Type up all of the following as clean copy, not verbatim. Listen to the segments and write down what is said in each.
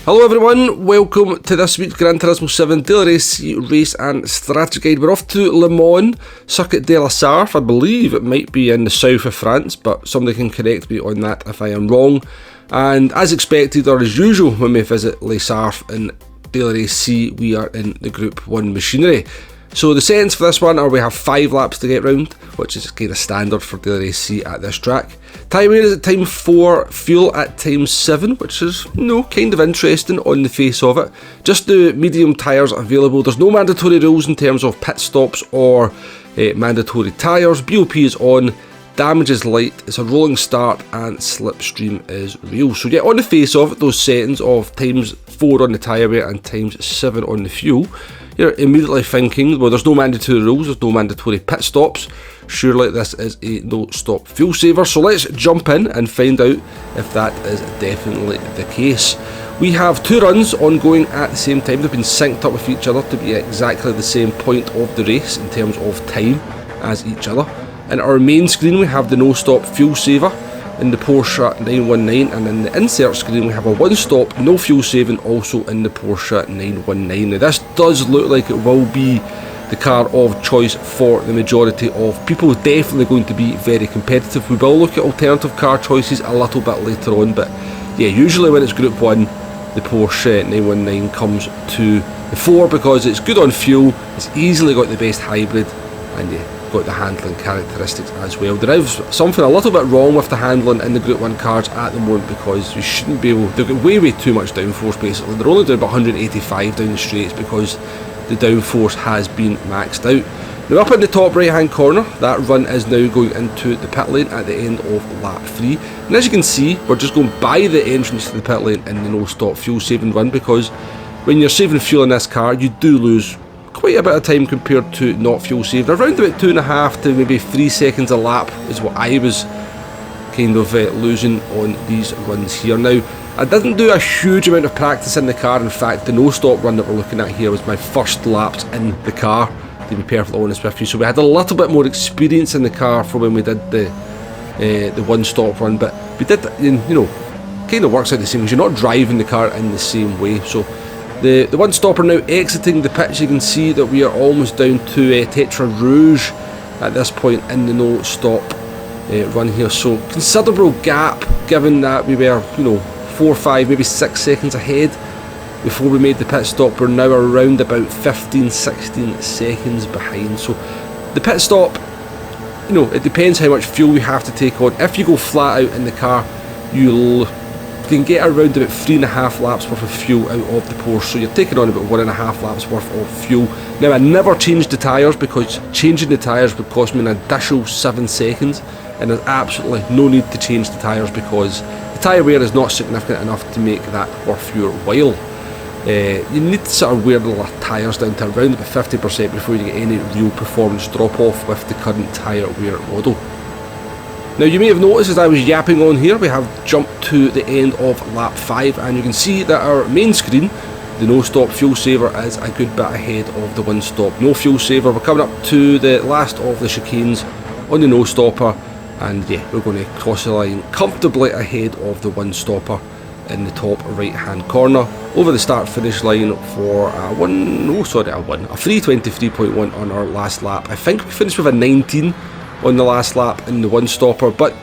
Hello everyone, welcome to this week's Gran Turismo 7 Daily Race and Strategy Guide. We're off to Le Mans, Circuit de la Sarthe. I believe it might be in the south of France, but somebody can correct me on that if I am wrong. And as expected, or as usual, when we visit Les Sarthe in Daily Race C, we are in the Group 1 machinery. So the settings for this one are we have 5 laps to get round, which is kind of standard for Daily Race C at this track. Tyre wear is at time 4, fuel at time 7, which is, kind of interesting on the face of it. Just the medium tyres available. There's no mandatory rules in terms of pit stops or mandatory tyres. BOP is on, damage is light, it's a rolling start, and slipstream is real. So yeah, on the face of it, those settings of times 4 on the tyre wear and times 7 on the fuel, you're immediately thinking, well, there's no mandatory rules, there's no mandatory pit stops. Surely this is a no-stop fuel saver. So let's jump in and find out if that is definitely the case. We have 2 runs ongoing at the same time. They've been synced up with each other to be at exactly the same point of the race in terms of time as each other. In our main screen we have the no-stop fuel saver in the Porsche 919, and in the insert screen we have a one-stop no fuel saving also in the Porsche 919. Now this does look like it will be the car of choice for the majority of people. Definitely going to be very competitive. We will look at alternative car choices a little bit later on, but yeah, usually when it's Group 1 the Porsche 919 comes to the fore because it's good on fuel, it's easily got the best hybrid, and yeah, got the handling characteristics as well. There is something a little bit wrong with the handling in the Group 1 cars at the moment because you shouldn't be able, they've got way too much downforce basically. They're only doing about 185 down the straights because the downforce has been maxed out. Now up in the top right hand corner, that run is now going into the pit lane at the end of lap 3. And as you can see, we're just going by the entrance to the pit lane in the no stop fuel saving run, because when you're saving fuel in this car you do lose quite a bit of time compared to not fuel saved. Around about 2.5 to maybe 3 seconds a lap is what I was kind of losing on these runs here. Now I didn't do a huge amount of practice in the car. In fact, the no-stop run that we're looking at here was my first laps in the car, to be perfectly honest with you. So we had a little bit more experience in the car from when we did the one-stop run, but we did, kind of works out the same because you're not driving the car in the same way. So the one-stopper now exiting the pitch. You can see that we are almost down to Tetra Rouge at this point in the no-stop run here. So considerable gap given that we were, 4, 5, maybe 6 seconds ahead before we made the pit stop. We're now around about 15, 16 seconds behind. So the pit stop, it depends how much fuel you have to take on. If you go flat out in the car, you can get around about 3.5 laps worth of fuel out of the Porsche. So you're taking on about 1.5 laps worth of fuel. Now I never changed the tyres because changing the tyres would cost me an additional 7 seconds, and there's absolutely no need to change the tyres because the tyre wear is not significant enough to make that worth your while. You need to sort of wear the tyres down to around about 50% before you get any real performance drop off with the current tyre wear model. Now you may have noticed as I was yapping on here, we have jumped to the end of lap 5, and you can see that our main screen, the no stop fuel saver, is a good bit ahead of the one stop no fuel saver. We're coming up to the last of the chicanes on the no stopper, and yeah, we're going to cross the line comfortably ahead of the one stopper in the top right hand corner over the start finish line for a 3:23.1 on our last lap. I think we finished with a 19 on the last lap in the one stopper, but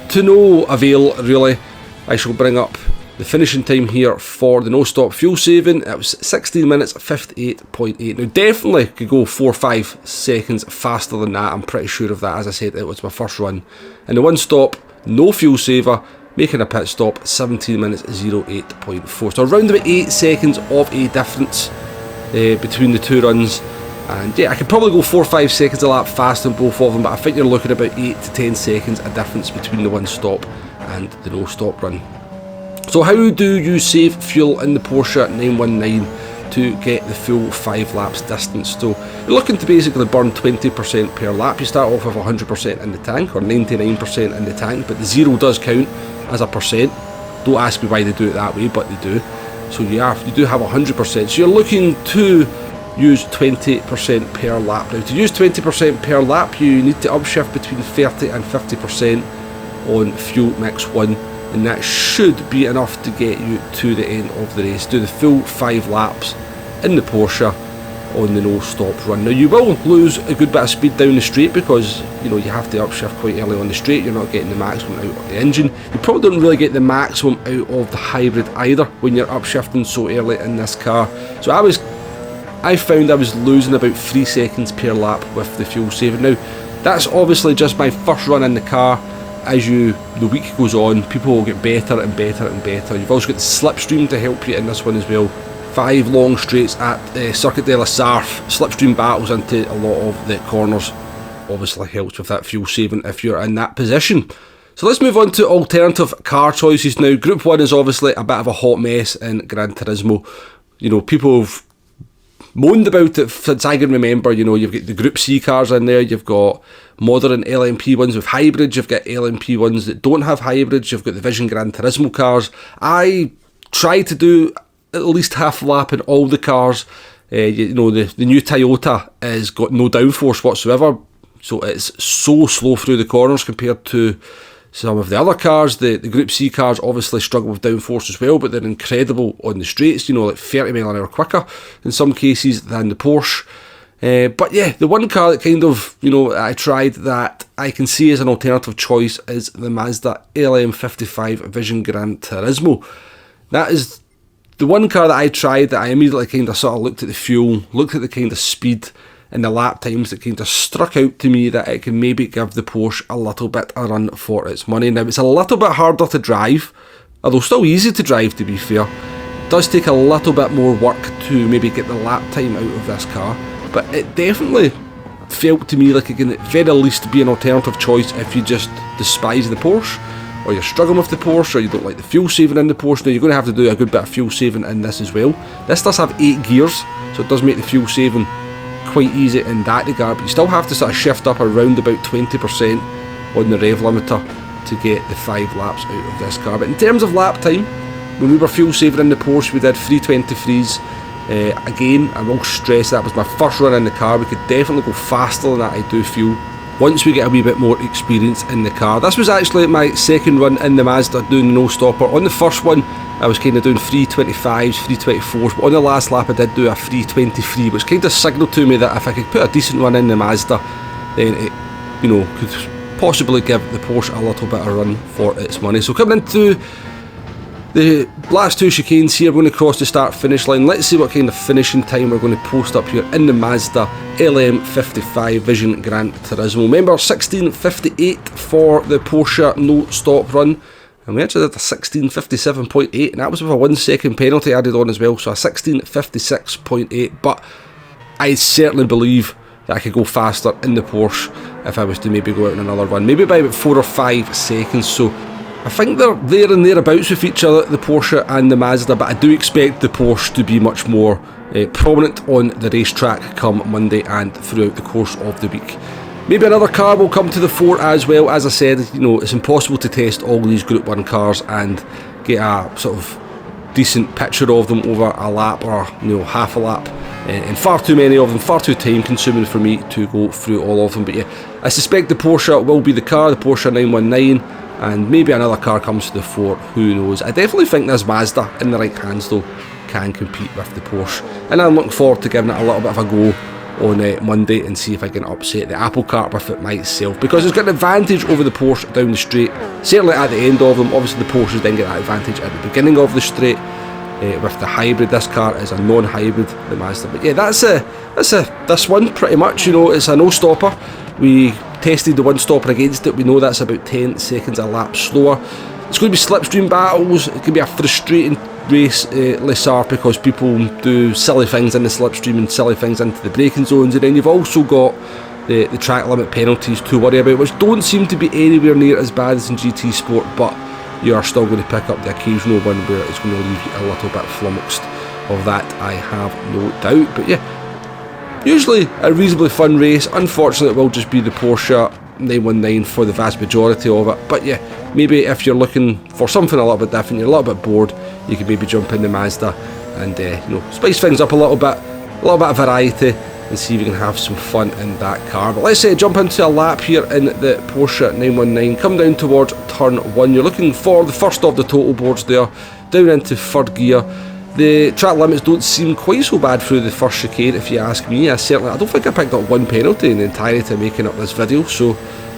to no avail really. I shall bring up the finishing time here for the no stop fuel saving. It was 16 minutes 58.8. Now definitely could go 4-5 seconds faster than that, I'm pretty sure of that. As I said, it was my first run. And the one stop no fuel saver, making a pit stop, 17 minutes 08.4. So around about 8 seconds of a difference between the 2 runs. And yeah, I could probably go 4-5 seconds a lap faster than both of them, but I think you're looking at about 8 to 10 seconds a difference between the one stop and the no stop run. So how do you save fuel in the Porsche 919 to get the full 5 laps distance? So you're looking to basically burn 20% per lap. You start off with 100% in the tank, or 99% in the tank, but the 0 does count as a percent. Don't ask me why they do it that way, but they do. So you do have 100%. So you're looking to use 20% per lap. Now to use 20% per lap, you need to upshift between 30 and 50% on fuel mix 1 and that should be enough to get you to the end of the race. Do the full 5 laps in the Porsche on the no stop run. Now you will lose a good bit of speed down the straight because you have to upshift quite early on the straight. You're not getting the maximum out of the engine. You probably don't really get the maximum out of the hybrid either when you're upshifting so early in this car. So I found I was losing about 3 seconds per lap with the fuel saving. Now that's obviously just my first run in the car. As the week goes on, people will get better and better and better. You've also got the slipstream to help you in this one as well. 5 long straights at Sarthe de la Sarthe. Slipstream battles into a lot of the corners. Obviously helps with that fuel saving if you're in that position. So let's move on to alternative car choices now. Group 1 is obviously a bit of a hot mess in Gran Turismo. People have moaned about it since I can remember. You've got the Group C cars in there, you've got modern LMP ones with hybrids, you've got LMP ones that don't have hybrids, you've got the Vision Gran Turismo cars. I try to do at least half a lap in all the cars. The new Toyota has got no downforce whatsoever, so it's so slow through the corners compared to some of the other cars. The Group C cars obviously struggle with downforce as well, but they're incredible on the straights, like 30 mile an hour quicker in some cases than the Porsche. But yeah, the one car that kind of, I tried that I can see as an alternative choice is the Mazda LM55 Vision Gran Turismo. That is the one car that I tried that I immediately kind of sort of looked at the fuel, looked at the kind of speed and the lap times that kind of struck out to me that it can maybe give the Porsche a little bit a run for its money. Now it's a little bit harder to drive, although still easy to drive to be fair. It does take a little bit more work to maybe get the lap time out of this car, but it definitely felt to me like it can at very least be an alternative choice if you just despise the Porsche, or you're struggling with the Porsche, or you don't like the fuel saving in the Porsche. Now you're going to have to do a good bit of fuel saving in this as well. This does have 8 gears, so it does make the fuel saving quite easy in that regard, but you still have to sort of shift up around about 20% on the rev limiter to get the 5 laps out of this car. But in terms of lap time, when we were fuel saving in the Porsche, we did 3:23s. Again, I will stress that was my first run in the car. We could definitely go faster than that, I do feel, once we get a wee bit more experience in the car. This was actually my second run in the Mazda doing no stopper. On the first one I was kind of doing 3:25s, 3:24s, but on the last lap I did do a 3:23, which kind of signalled to me that if I could put a decent run in the Mazda, then it could possibly give the Porsche a little bit of a run for its money. So coming into the last 2 chicanes here, we're going to cross the start finish line. Let's see what kind of finishing time we're going to post up here in the Mazda LM55 Vision Gran Turismo. Remember, 16:58 for the Porsche no stop run, and we actually did a 16:57.8, and that was with a 1 second penalty added on as well, so a 16:56.8. But I certainly believe that I could go faster in the Porsche if I was to maybe go out on another run, maybe by about 4 or 5 seconds. So I think they're there and thereabouts with each other, the Porsche and the Mazda, but I do expect the Porsche to be much more prominent on the racetrack come Monday and throughout the course of the week. Maybe another car will come to the fore as well. As I said, it's impossible to test all these Group 1 cars and get a sort of decent picture of them over a lap or half a lap, and far too many of them, far too time consuming for me to go through all of them. But yeah, I suspect the Porsche will be the car, the Porsche 919, and maybe another car comes to the fore, who knows. I definitely think this Mazda in the right hands though can compete with the Porsche, and I'm looking forward to giving it a little bit of a go on Monday and see if I can upset the apple cart with it myself, because it's got an advantage over the Porsche down the straight, certainly at the end of them. Obviously the Porsches then get that advantage at the beginning of the straight with the hybrid. This car is a non-hybrid, the Mazda. But yeah, that's this one pretty much. It's a no stopper. We tested the one stopper against it. We know that's about 10 seconds a lap slower. It's going to be slipstream battles. It can be a frustrating race, Sarthe, because people do silly things in the slipstream and silly things into the braking zones, and then you've also got the track limit penalties to worry about, which don't seem to be anywhere near as bad as in GT Sport, but you are still going to pick up the occasional one where it's going to leave you a little bit flummoxed. Of that I have no doubt. But yeah, usually a reasonably fun race. Unfortunately, it will just be the Porsche 919 for the vast majority of it. But yeah, maybe if you're looking for something a little bit different, you're a little bit bored, you could maybe jump in the Mazda and spice things up a little bit of variety. and see if we can have some fun in that car. But let's say jump into a lap here in the Porsche 919. Come down towards turn 1. You're looking for the first of the total boards there, down into third gear. The track limits don't seem quite so bad through the first chicane, if you ask me. I don't think I picked up one penalty in the entirety of making up this video, so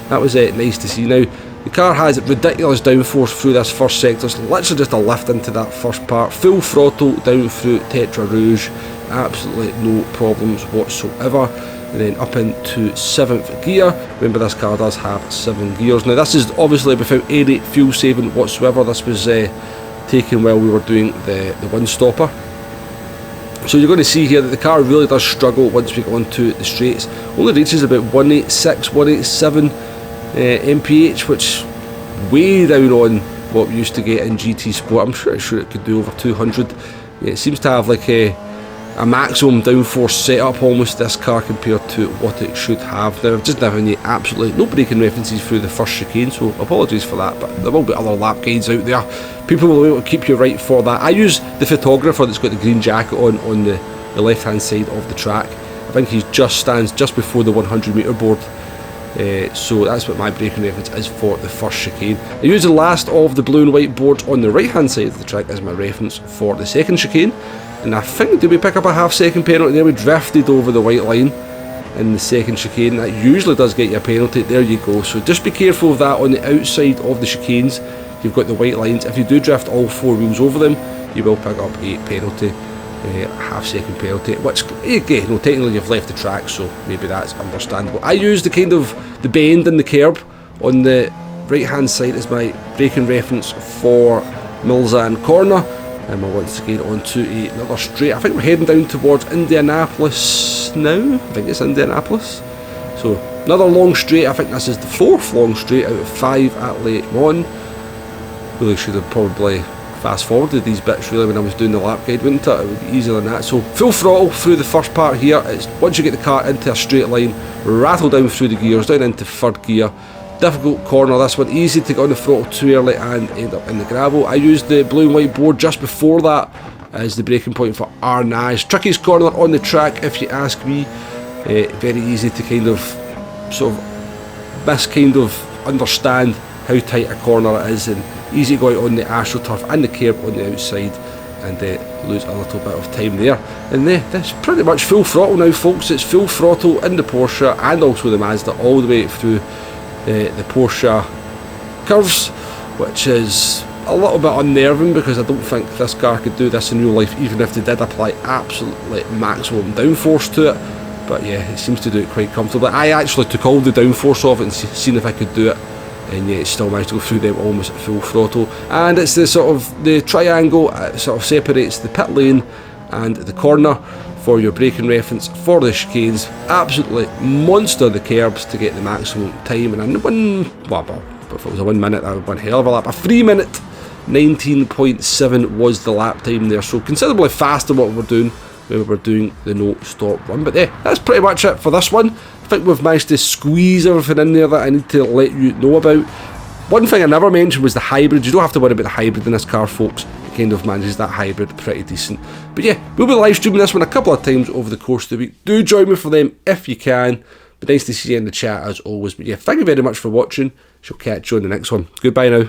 that was nice to see. Now, the car has ridiculous downforce through this first sector. It's literally just a lift into that first part. Full throttle down through Tetra Rouge. Absolutely no problems whatsoever. And then up into 7th gear. Remember, this car does have 7 gears. Now, this is obviously without any fuel saving whatsoever. This was taken while we were doing the one stopper. So you're going to see here that the car really does struggle once we get onto the straights. Only reaches about 186, 187 mph, which way down on what we used to get in GT Sport. I'm pretty sure it could do over 200. Yeah, it seems to have like a maximum downforce setup almost, this car, compared to what it should have. Now, I've just given you absolutely no braking references through the first chicane, so apologies for that, but there will be other lap guides out there. People will be able to keep you right for that. I use the photographer that's got the green jacket on the left hand side of the track. I think he stands just before the 100 metre board. So that's what my braking reference is for the first chicane. I use the last of the blue and white boards on the right hand side of the track as my reference for the second chicane. And I think, did we pick up a half-second penalty there? We drifted over the white line in the second chicane. That usually does get you a penalty. There you go. So just be careful of that on the outside of the chicanes. You've got the white lines. If you do drift all 4 wheels over them, you will pick up a penalty, a half-second penalty. Which, again, no, technically you've left the track, so maybe that's understandable. I use the the bend in the curb on the right-hand side as my braking reference for Mulsanne Corner. And we're once again onto another straight. I think we're heading down towards Indianapolis now. I think it's Indianapolis. So another long straight. I think this is the 4th long straight out of 5 at Le Mans. Really should have probably fast forwarded these bits really when I was doing the lap guide, wouldn't it? It would be easier than that. So full throttle through the first part here. It's once you get the car into a straight line, rattle down through the gears, down into 3rd gear. Difficult corner, this one, easy to get on the throttle too early and end up in the gravel. I used the blue and white board just before that as the braking point for Arnage. Trickiest corner on the track, if you ask me. Very easy to kind of understand how tight a corner it is, and easy to go out on the AstroTurf and the curb on the outside and lose a little bit of time there. And that's pretty much full throttle now, folks. It's full throttle in the Porsche and also the Mazda all the way through the Porsche curves, which is a little bit unnerving because I don't think this car could do this in real life, even if they did apply absolutely maximum downforce to it. But yeah, it seems to do it quite comfortably. I actually took all the downforce off it and seen if I could do it, and yeah, it still managed to go through them almost at full throttle. And it's the triangle sort of separates the pit lane and the corner for your braking reference for the chicanes. Absolutely monster the curbs to get the maximum time, and if it was a 1 minute, that would be one hell of a lap. A 3 minute 19.7 was the lap time there, so considerably faster what we're doing when we were doing the no stop run. But yeah, that's pretty much it for this one. I think we've managed to squeeze everything in there that I need to let you know about. One thing I never mentioned was the hybrid. You don't have to worry about the hybrid in this car, folks. It kind of manages that hybrid pretty decent. But yeah, we'll be live streaming this one a couple of times over the course of the week. Do join me for them if you can. But nice to see you in the chat as always. But yeah, thank you very much for watching. Shall catch you on the next one. Goodbye now.